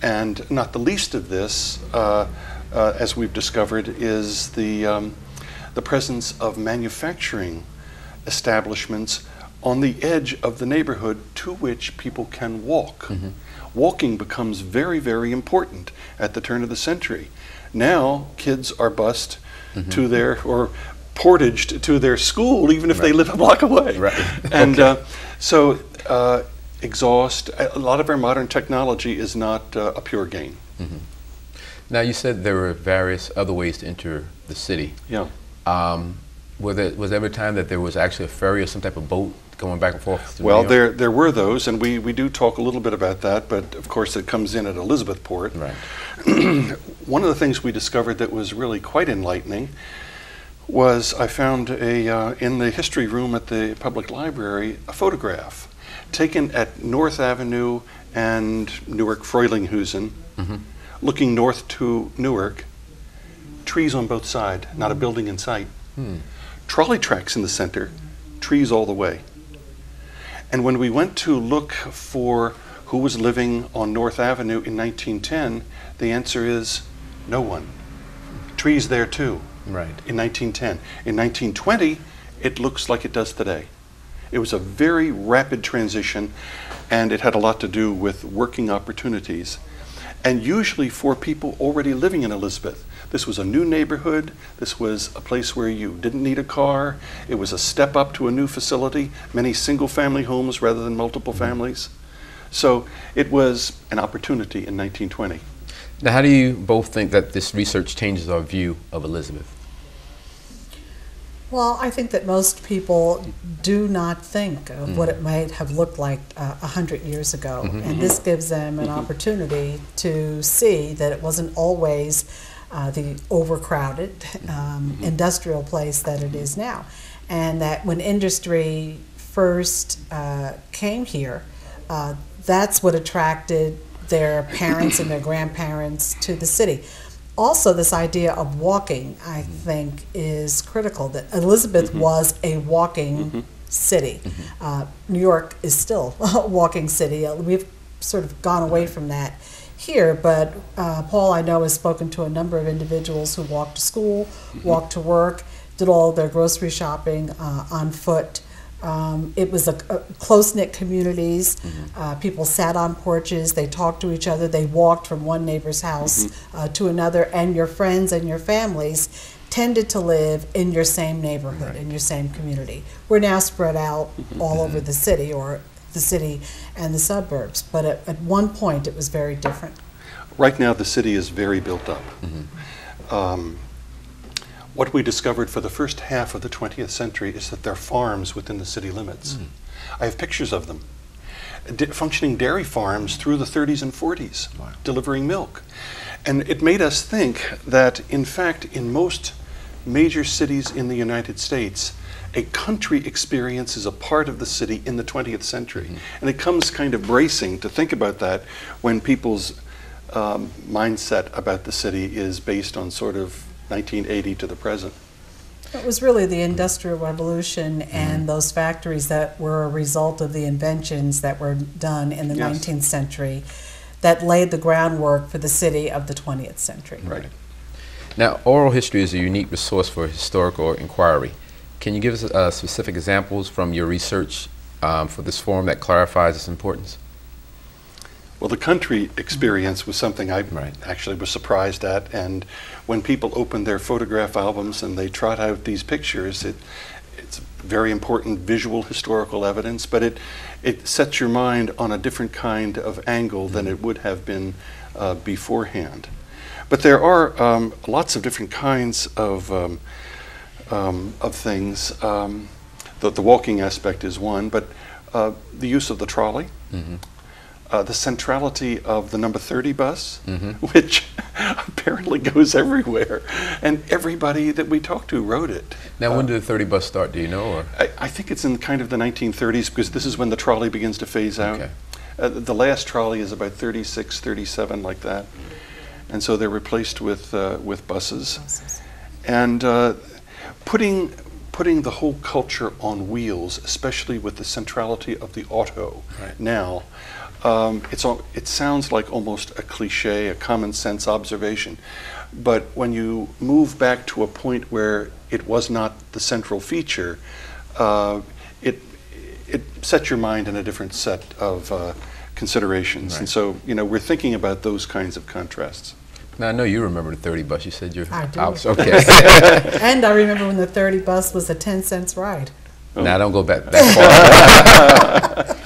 And not the least of this, as we've discovered, is the presence of manufacturing establishments on the edge of the neighborhood to which people can walk. Walking becomes very, very important at the turn of the century. Now, kids are bused to their, or portaged to their school, even if they live a block away. And so exhaust, a lot of our modern technology is not a pure gain. Now, you said there were various other ways to enter the city. Yeah. Was there ever a time that there was actually a ferry or some type of boat going back and forth to Well, New York? there were those, and we do talk a little bit about that, but of course it comes in at Elizabethport. Right. One of the things we discovered that was really quite enlightening was I found in the history room at the public library a photograph taken at North Avenue and Newark Freulinghusen, looking north to Newark, trees on both sides, not a building in sight. Trolley tracks in the center, trees all the way. And when we went to look for who was living on North Avenue in 1910, the answer is no one. Trees there too. Right. In 1910. In 1920, it looks like it does today. It was a very rapid transition, and it had a lot to do with working opportunities, and usually for people already living in Elizabeth. This was a new neighborhood. This was a place where you didn't need a car. It was a step up to a new facility, many single-family homes rather than multiple families. So it was an opportunity in 1920. Now, how do you both think that this research changes our view of Elizabeth? Well, I think that most people do not think of what it might have looked like 100 years ago. And this gives them an opportunity to see that it wasn't always the overcrowded industrial place that it is now. And that when industry first came here, that's what attracted their parents and their grandparents to the city. Also, this idea of walking, I think, is critical. That Elizabeth was a walking city. New York is still a walking city. We've sort of gone away from that here, but Paul, I know, has spoken to a number of individuals who walked to school, walked to work, did all their grocery shopping on foot. It was a close-knit communities. People sat on porches, they talked to each other, they walked from one neighbor's house to another, and your friends and your families tended to live in your same neighborhood, in your same community. We're now spread out all over the city, or the city and the suburbs, but at one point it was very different. Right now the city is very built up. What we discovered for the first half of the 20th century is that there are farms within the city limits. I have pictures of them. Functioning dairy farms through the 30s and 40s, delivering milk. And it made us think that, in fact, in most major cities in the United States, a country experience is a part of the city in the 20th century. And it comes kind of bracing to think about that when people's mindset about the city is based on sort of 1980 to the present. It was really the Industrial Revolution and those factories that were a result of the inventions that were done in the 19th century that laid the groundwork for the city of the 20th century. Right. Now, oral history is a unique resource for historical inquiry. Can you give us specific examples from your research for this forum that clarifies its importance? Well, the country experience was something I actually was surprised at, and when people open their photograph albums and they trot out these pictures, it's very important visual historical evidence, but it sets your mind on a different kind of angle than it would have been beforehand. But there are lots of different kinds of things. The walking aspect is one, but the use of the trolley. The centrality of the number 30 bus, which apparently goes everywhere, and everybody that we talked to rode it. Now, when did the 30 bus start, do you know? Or? I think it's in kind of the 1930s, because this is when the trolley begins to phase out. The last trolley is about 36, 37, like that. And so they're replaced with buses. And putting the whole culture on wheels, especially with the centrality of the auto now, it sounds like almost a cliche, a common sense observation. But when you move back to a point where it was not the central feature, it sets your mind in a different set of considerations. Right. And so, we're thinking about those kinds of contrasts. Now, I know you remember the 30 bus. You said you're I do. out. Okay. And I remember when the 30 bus was a 10 cents ride. Now, don't go back that far.